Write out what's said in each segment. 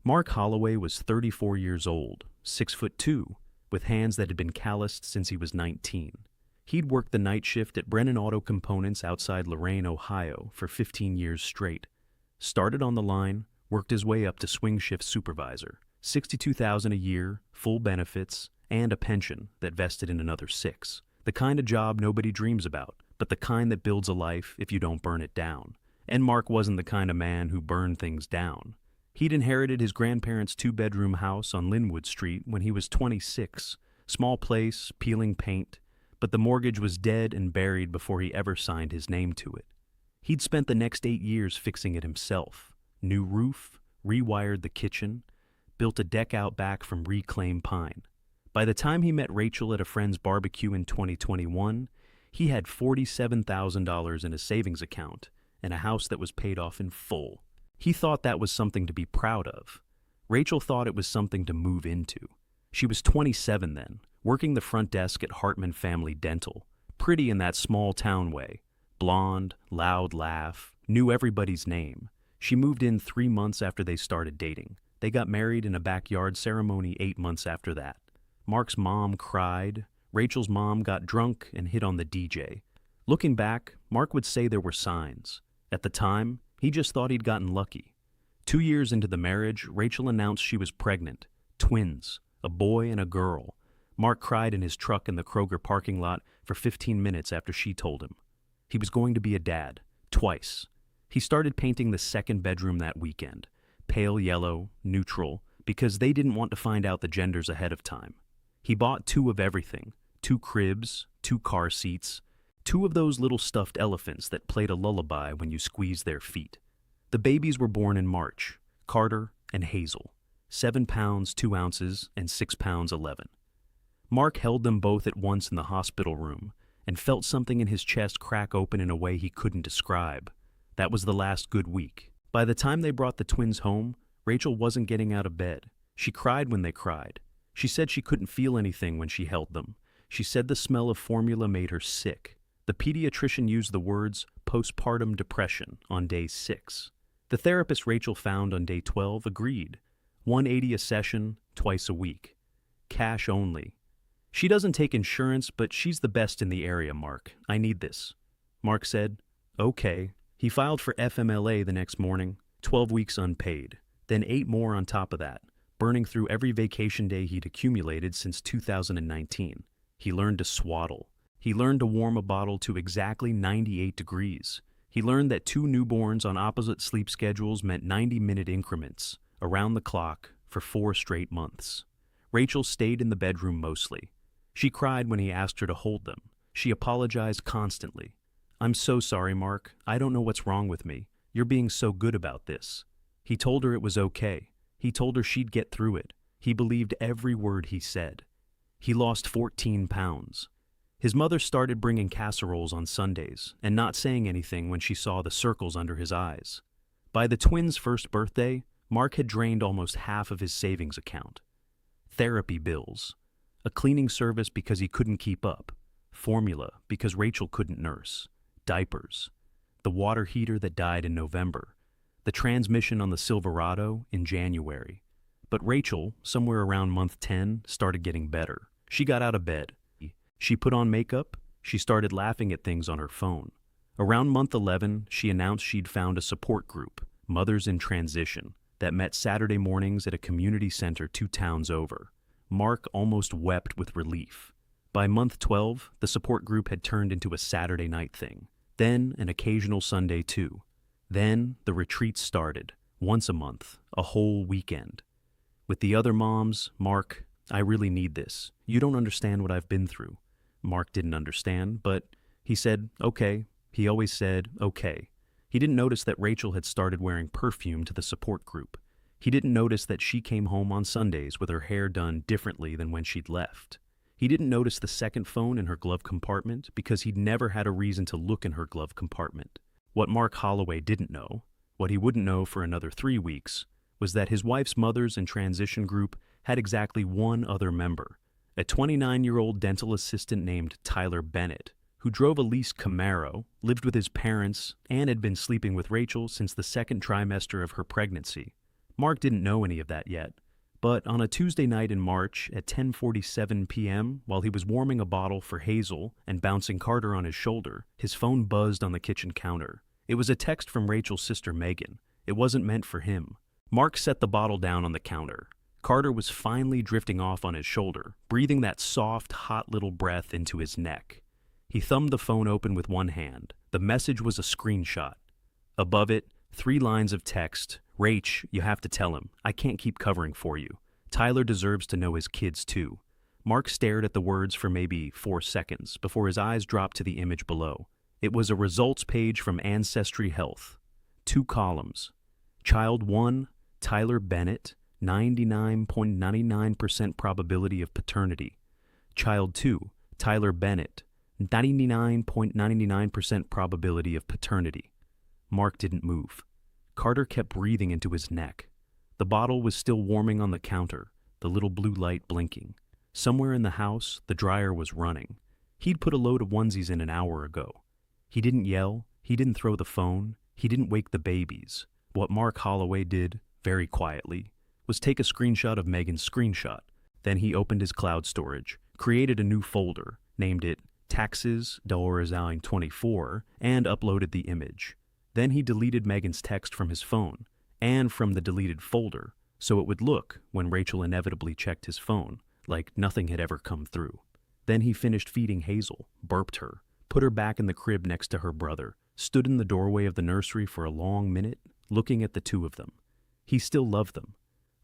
Mark Holloway was 34 years old, 6'2", with hands that had been calloused since he was 19. He'd worked the night shift at Brennan Auto Components outside Lorain, Ohio, for 15 years straight. Started on the line, worked his way up to swing shift supervisor, $62,000 a year, full benefits, and a pension that vested in another 6. The kind of job nobody dreams about, but the kind that builds a life if you don't burn it down. And Mark wasn't the kind of man who burned things down. He'd inherited his grandparents' 2-bedroom house on Linwood Street when he was 26. Small place, peeling paint, but the mortgage was dead and buried before he ever signed his name to it. He'd spent the next 8 years fixing it himself. New roof, rewired the kitchen, built a deck out back from reclaimed pine. By the time he met Rachel at a friend's barbecue in 2021, he had $47,000 in a savings account and a house that was paid off in full. He thought that was something to be proud of. Rachel thought it was something to move into. She was 27 then, working the front desk at Hartman Family Dental. Pretty in that small town way. Blonde, loud laugh, knew everybody's name. She moved in 3 months after they started dating. They got married in a backyard ceremony 8 months after that. Mark's mom cried. Rachel's mom got drunk and hit on the DJ. Looking back, Mark would say there were signs. At the time, he just thought he'd gotten lucky. 2 years into the marriage, Rachel announced she was pregnant. Twins, a boy and a girl. Mark cried in his truck in the Kroger parking lot for 15 minutes after she told him. He was going to be a dad, twice. He started painting the second bedroom that weekend. Pale yellow, neutral, because they didn't want to find out the genders ahead of time. He bought 2 of everything, 2 cribs, 2 car seats, 2 of those little stuffed elephants that played a lullaby when you squeezed their feet. The babies were born in March, Carter and Hazel, 7 pounds 2 ounces and 6 pounds 11. Mark held them both at once in the hospital room and felt something in his chest crack open in a way he couldn't describe. That was the last good week. By the time they brought the twins home, Rachel wasn't getting out of bed. She cried when they cried. She said she couldn't feel anything when she held them. She said the smell of formula made her sick. The pediatrician used the words postpartum depression on day 6. The therapist Rachel found on day 12 agreed. $180 a session, twice a week. Cash only. She doesn't take insurance, but she's the best in the area, Mark. I need this. Mark said, okay. He filed for FMLA the next morning, 12 weeks unpaid, then 8 more on top of that, burning through every vacation day he'd accumulated since 2019. He learned to swaddle. He learned to warm a bottle to exactly 98 degrees. He learned that 2 newborns on opposite sleep schedules meant 90-minute increments, around the clock, for 4 straight months. Rachel stayed in the bedroom mostly. She cried when he asked her to hold them. She apologized constantly. I'm so sorry, Mark. I don't know what's wrong with me. You're being so good about this. He told her it was okay. He told her she'd get through it. He believed every word he said. He lost 14 pounds. His mother started bringing casseroles on Sundays and not saying anything when she saw the circles under his eyes. By the twins' first birthday, Mark had drained almost half of his savings account. Therapy bills. A cleaning service because he couldn't keep up. Formula because Rachel couldn't nurse. Diapers. The water heater that died in November. The transmission on the Silverado in January. But Rachel, somewhere around month 10, started getting better. She got out of bed. She put on makeup. She started laughing at things on her phone. Around month 11, she announced she'd found a support group, Mothers in Transition, that met Saturday mornings at a community center 2 towns over. Mark almost wept with relief. By month 12, the support group had turned into a Saturday night thing. Then an occasional Sunday too. Then the retreats started, once a month, a whole weekend. With the other moms, Mark, I really need this. You don't understand what I've been through. Mark didn't understand, but he said, okay. He always said, okay. He didn't notice that Rachel had started wearing perfume to the support group. He didn't notice that she came home on Sundays with her hair done differently than when she'd left. He didn't notice the second phone in her glove compartment because he'd never had a reason to look in her glove compartment. What Mark Holloway didn't know, what he wouldn't know for another 3 weeks, was that his wife's Mothers in Transition group had exactly one other member, a 29-year-old dental assistant named Tyler Bennett, who drove a leased Camaro, lived with his parents, and had been sleeping with Rachel since the second trimester of her pregnancy. Mark didn't know any of that yet, but on a Tuesday night in March at 10:47 p.m., while he was warming a bottle for Hazel and bouncing Carter on his shoulder, his phone buzzed on the kitchen counter. It was a text from Rachel's sister Megan. It wasn't meant for him. Mark set the bottle down on the counter. Carter was finally drifting off on his shoulder, breathing that soft, hot little breath into his neck. He thumbed the phone open with one hand. The message was a screenshot. Above it, 3 lines of text. "Rach, you have to tell him. I can't keep covering for you. Tyler deserves to know his kids too." Mark stared at the words for maybe 4 seconds before his eyes dropped to the image below. It was a results page from Ancestry Health. 2 columns. Child 1, Tyler Bennett, 99.99% probability of paternity. Child 2, Tyler Bennett, 99.99% probability of paternity. Mark didn't move. Carter kept breathing into his neck. The bottle was still warming on the counter, the little blue light blinking. Somewhere in the house, the dryer was running. He'd put a load of onesies in an hour ago. He didn't yell, he didn't throw the phone, he didn't wake the babies. What Mark Holloway did, very quietly, was take a screenshot of Megan's screenshot. Then he opened his cloud storage, created a new folder, named it Taxes Dauerzahlung 24, and uploaded the image. Then he deleted Megan's text from his phone, and from the deleted folder, so it would look, when Rachel inevitably checked his phone, like nothing had ever come through. Then he finished feeding Hazel, burped her, put her back in the crib next to her brother, stood in the doorway of the nursery for a long minute, looking at the 2 of them. He still loved them.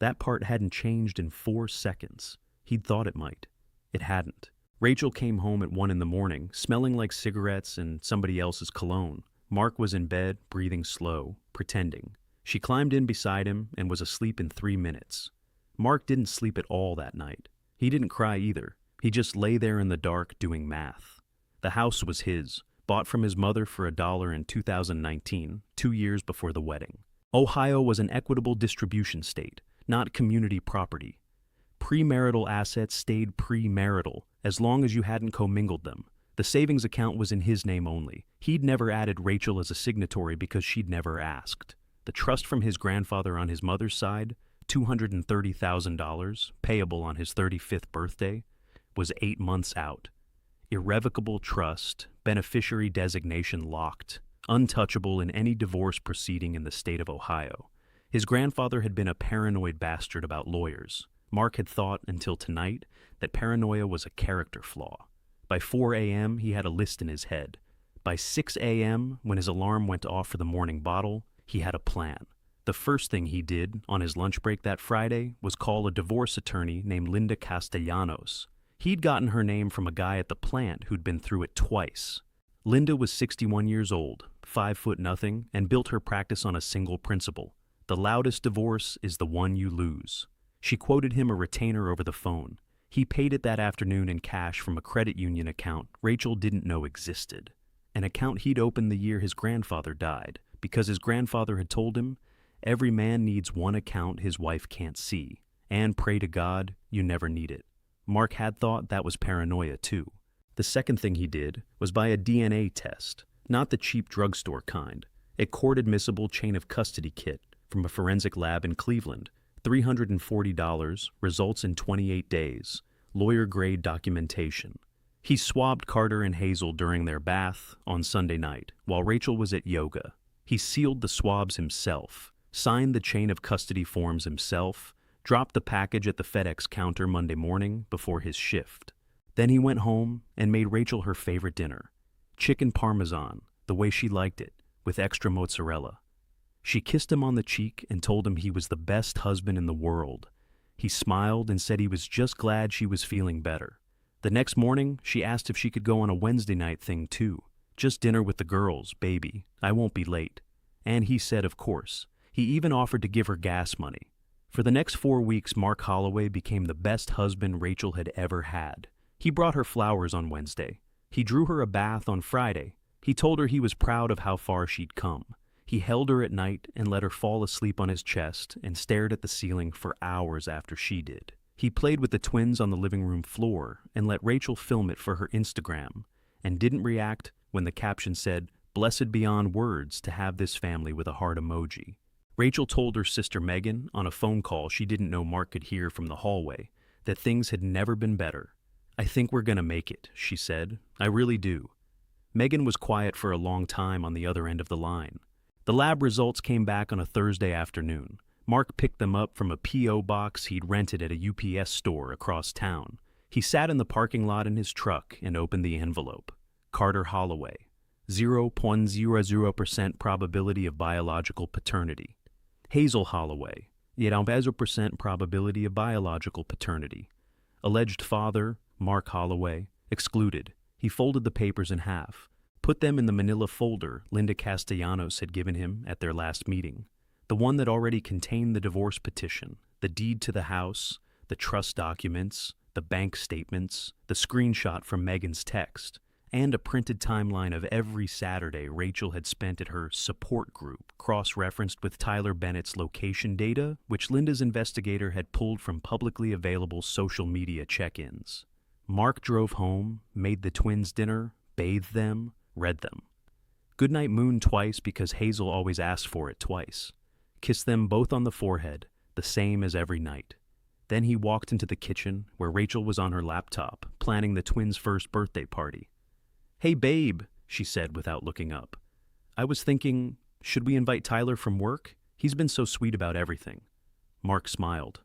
That part hadn't changed in 4 seconds. He'd thought it might. It hadn't. Rachel came home at 1 in the morning, smelling like cigarettes and somebody else's cologne. Mark was in bed, breathing slow, pretending. She climbed in beside him and was asleep in 3 minutes. Mark didn't sleep at all that night. He didn't cry either. He just lay there in the dark doing math. The house was his, bought from his mother for $1 in 2019, 2 years before the wedding. Ohio was an equitable distribution state, not community property. Premarital assets stayed premarital as long as you hadn't commingled them. The savings account was in his name only. He'd never added Rachel as a signatory because she'd never asked. The trust from his grandfather on his mother's side, $230,000, payable on his 35th birthday, was 8 months out. Irrevocable trust, beneficiary designation locked, untouchable in any divorce proceeding in the state of Ohio. His grandfather had been a paranoid bastard about lawyers. Mark had thought until tonight that paranoia was a character flaw. By 4 a.m., he had a list in his head. By 6 a.m., when his alarm went off for the morning bottle, he had a plan. The first thing he did on his lunch break that Friday was call a divorce attorney named Linda Castellanos. He'd gotten her name from a guy at the plant who'd been through it twice. Linda was 61 years old, 5'0", and built her practice on a single principle. The loudest divorce is the one you lose. She quoted him a retainer over the phone. He paid it that afternoon in cash from a credit union account Rachel didn't know existed. An account he'd opened the year his grandfather died, because his grandfather had told him, every man needs one account his wife can't see, and pray to God you never need it. Mark had thought that was paranoia too. The second thing he did was buy a DNA test, not the cheap drugstore kind, a court-admissible chain of custody kit from a forensic lab in Cleveland. $340, results in 28 days, lawyer-grade documentation. He swabbed Carter and Hazel during their bath on Sunday night, while Rachel was at yoga. He sealed the swabs himself, signed the chain of custody forms himself, dropped the package at the FedEx counter Monday morning before his shift. Then he went home and made Rachel her favorite dinner, chicken parmesan, the way she liked it, with extra mozzarella. She kissed him on the cheek and told him he was the best husband in the world. He smiled and said he was just glad she was feeling better. The next morning, she asked if she could go on a Wednesday night thing too. Just dinner with the girls, baby. I won't be late. And he said, of course. He even offered to give her gas money. For the next 4 weeks, Mark Holloway became the best husband Rachel had ever had. He brought her flowers on Wednesday. He drew her a bath on Friday. He told her he was proud of how far she'd come. He held her at night and let her fall asleep on his chest and stared at the ceiling for hours after she did. He played with the twins on the living room floor and let Rachel film it for her Instagram, and didn't react when the caption said, "Blessed beyond words to have this family," with a heart emoji. Rachel told her sister Megan on a phone call she didn't know Mark could hear from the hallway that things had never been better. "I think we're gonna make it," she said. "I really do." Megan was quiet for a long time on the other end of the line. The lab results came back on a Thursday afternoon. Mark picked them up from a P.O. box he'd rented at a UPS store across town. He sat in the parking lot in his truck and opened the envelope. Carter Holloway. 0.00% probability of biological paternity. Hazel Holloway. 0% probability of biological paternity. Alleged father, Mark Holloway. Excluded. He folded the papers in half, put them in the manila folder Linda Castellanos had given him at their last meeting, the one that already contained the divorce petition, the deed to the house, the trust documents, the bank statements, the screenshot from Megan's text, and a printed timeline of every Saturday Rachel had spent at her support group, cross-referenced with Tyler Bennett's location data, which Linda's investigator had pulled from publicly available social media check-ins. Mark drove home, made the twins dinner, bathed them, read them. Goodnight moon twice because Hazel always asked for it twice. Kissed them both on the forehead, the same as every night. Then he walked into the kitchen, where Rachel was on her laptop, planning the twins' first birthday party. "Hey, babe," she said without looking up. "I was thinking, should we invite Tyler from work? He's been so sweet about everything." Mark smiled.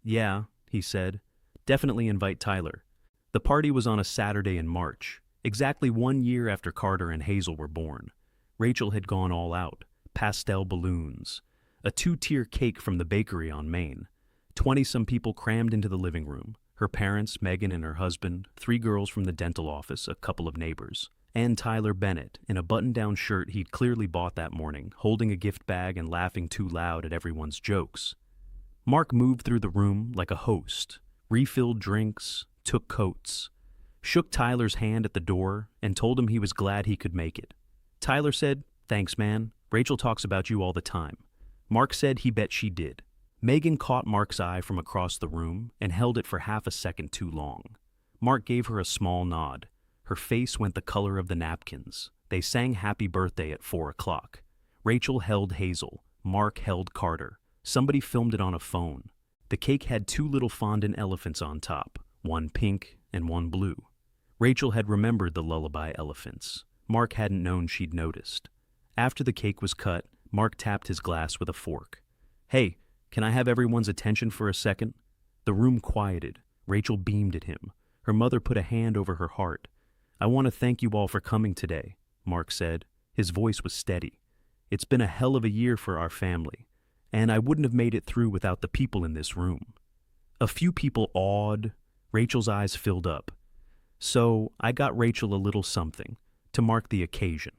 "Yeah," he said. "Definitely invite Tyler." The party was on a Saturday in March, exactly 1 year after Carter and Hazel were born. Rachel had gone all out. Pastel balloons. A 2-tier cake from the bakery on Main. 20-some people crammed into the living room. Her parents, Megan and her husband, 3 girls from the dental office, a couple of neighbors, and Tyler Bennett, in a button-down shirt he'd clearly bought that morning, holding a gift bag and laughing too loud at everyone's jokes. Mark moved through the room like a host, refilled drinks, took coats, shook Tyler's hand at the door, and told him he was glad he could make it. Tyler said, "Thanks, man. Rachel talks about you all the time." Mark said he bet she did. Megan caught Mark's eye from across the room and held it for half a second too long. Mark gave her a small nod. Her face went the color of the napkins. They sang happy birthday at 4 o'clock. Rachel held Hazel. Mark held Carter. Somebody filmed it on a phone. The cake had 2 little fondant elephants on top, one pink and one blue. Rachel had remembered the lullaby elephants. Mark hadn't known she'd noticed. After the cake was cut, Mark tapped his glass with a fork. "Hey, can I have everyone's attention for a second?" The room quieted. Rachel beamed at him. Her mother put a hand over her heart. "I want to thank you all for coming today," Mark said. His voice was steady. "It's been a hell of a year for our family, and I wouldn't have made it through without the people in this room." A few people awed. Rachel's eyes filled up. "So I got Rachel a little something to mark the occasion."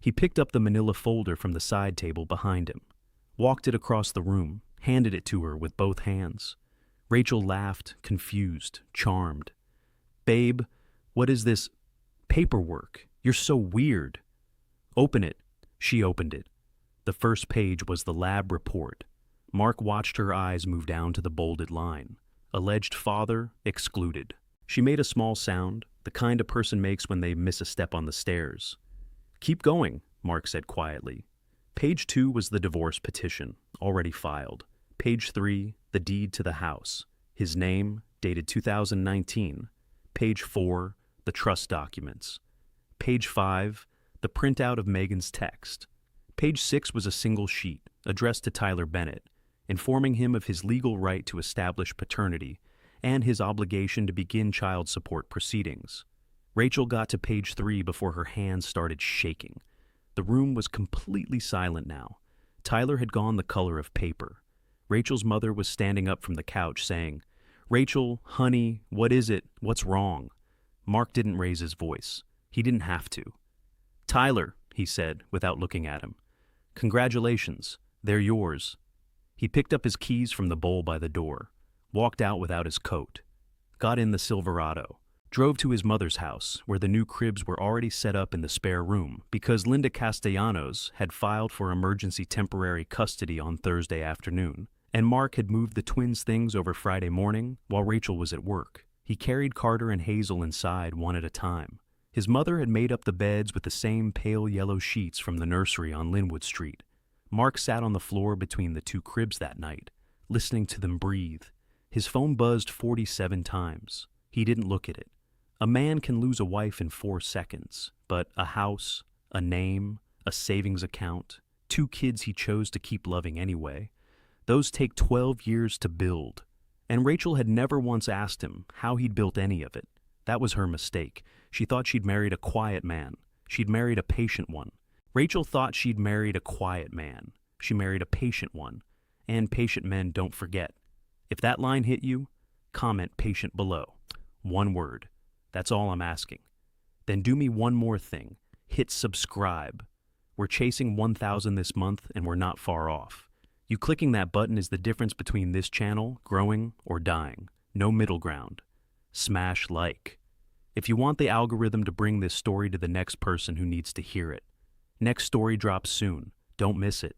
He picked up the manila folder from the side table behind him, walked it across the room, handed it to her with both hands. Rachel laughed, confused, charmed. "Babe, what is this paperwork? You're so weird." "Open it." She opened it. The first page was the lab report. Mark watched her eyes move down to the bolded line. Alleged father, excluded. She made a small sound, the kind a person makes when they miss a step on the stairs. "Keep going," Mark said quietly. Page 2 was the divorce petition, already filed. Page 3, the deed to the house. His name, dated 2019. Page 4, the trust documents. Page 5, the printout of Megan's text. Page 6 was a single sheet, addressed to Tyler Bennett, informing him of his legal right to establish paternity and his obligation to begin child support proceedings. Rachel got to page 3 before her hands started shaking. The room was completely silent now. Tyler had gone the color of paper. Rachel's mother was standing up from the couch saying, "Rachel, honey, what is it? What's wrong?" Mark didn't raise his voice. He didn't have to. "Tyler," he said without looking at him. "Congratulations. They're yours." He picked up his keys from the bowl by the door, walked out without his coat, got in the Silverado, drove to his mother's house, where the new cribs were already set up in the spare room because Linda Castellanos had filed for emergency temporary custody on Thursday afternoon, and Mark had moved the twins' things over Friday morning while Rachel was at work. He carried Carter and Hazel inside one at a time. His mother had made up the beds with the same pale yellow sheets from the nursery on Linwood Street. Mark sat on the floor between the two cribs that night, listening to them breathe. His phone buzzed 47 times. He didn't look at it. A man can lose a wife in 4 seconds, but a house, a name, a savings account, 2 kids he chose to keep loving anyway, those take 12 years to build. And Rachel had never once asked him how he'd built any of it. That was her mistake. She thought she'd married a quiet man. She'd married a patient one. Rachel thought she'd married a quiet man. She married a patient one. And patient men don't forget. If that line hit you, comment patient below. 1 word. That's all I'm asking. Then do me one more thing. Hit subscribe. We're chasing 1,000 this month and we're not far off. You clicking that button is the difference between this channel growing or dying. No middle ground. Smash like. If you want the algorithm to bring this story to the next person who needs to hear it. Next story drops soon. Don't miss it.